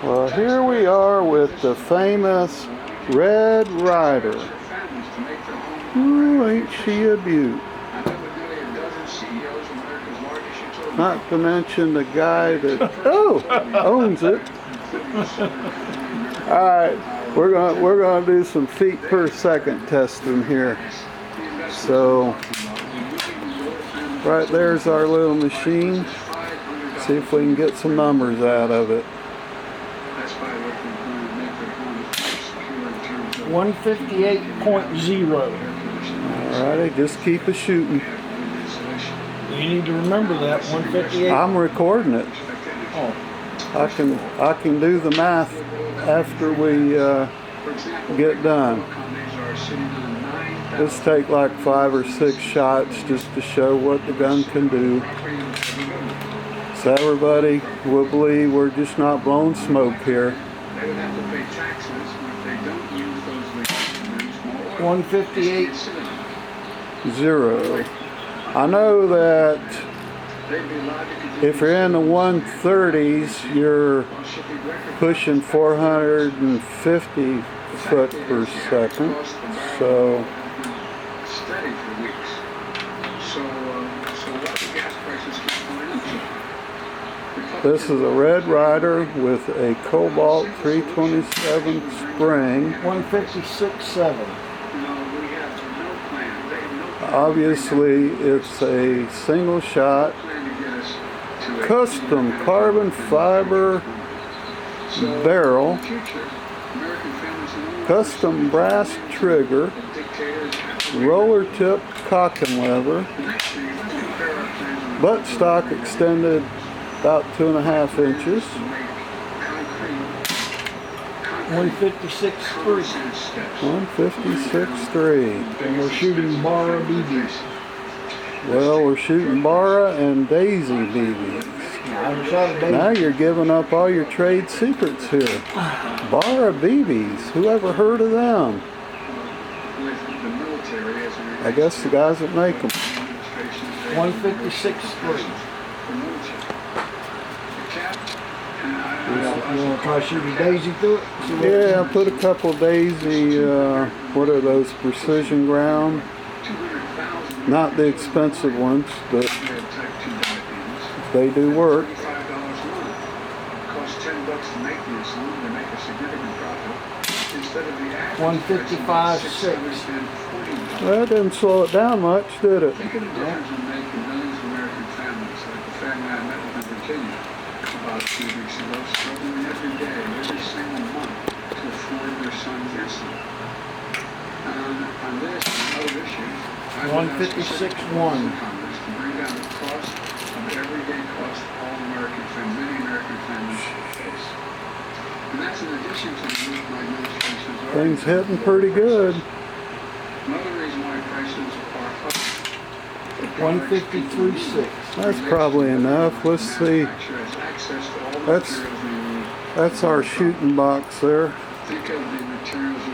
Well, here we are with the famous Red Ryder. Ooh, ain't she a beaut? Not to mention the guy that owns it. All right, we're gonna do some feet per second testing here. So right there's our little machine. See if we can get some numbers out of it. 158.0. Alrighty, just keep it shooting. You need to remember that 158. I'm recording it. Oh, I can do the math after we get done. Just take like 5 or 6 shots just to show what the gun can do. So everybody will believe we're just not blowing smoke here. 158.0. I know that if you're in the 130s, you're pushing 450 foot per second. So this is a Red Ryder with a Cobalt 327 spring. 156.7. Obviously, it's a single shot, custom carbon fiber barrel, custom brass trigger, roller tip cocking lever, buttstock extended about 2.5 inches. 156.3. 156.3. And we're shooting Barra BBs. Well, we're shooting Barra and Daisy BBs. Now you're giving up all your trade secrets here. Barra BBs, who ever heard of them? I guess the guys that make them. 156.3. You want to try shooting Daisy through it? Yeah, I put a couple Daisy, what are those, precision ground? Not the expensive ones, but they do work. 155.6. That didn't slow it down much, did it? About 2 weeks ago, struggling every day, every single month to afford their son's insulin. On this and other issues, I would ask the 156.1. Congress to bring down the cost of everyday cost all American families, many American families face. And that's in addition to the move my administration's already. Things hitting pretty good. Another reason why prices are up. 153.6. That's probably enough. Let's see. That's our shooting box there.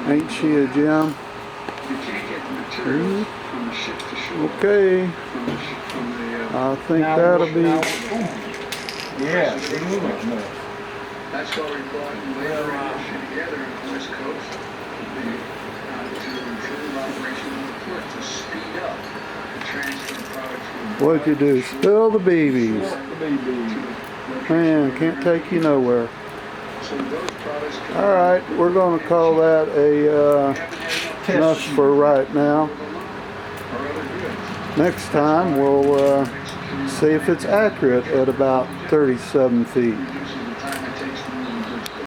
Ain't she a gem? Okay. I think that'll be. Yeah. That's why we brought labor industry together on the West Coast to improve operations in the port, to speed up the transfer of products from. What'd you do? Spill the BBs. Man, can't take you nowhere. All right, we're going to call that a enough for right now. Next time we'll see if it's accurate at about 37 feet.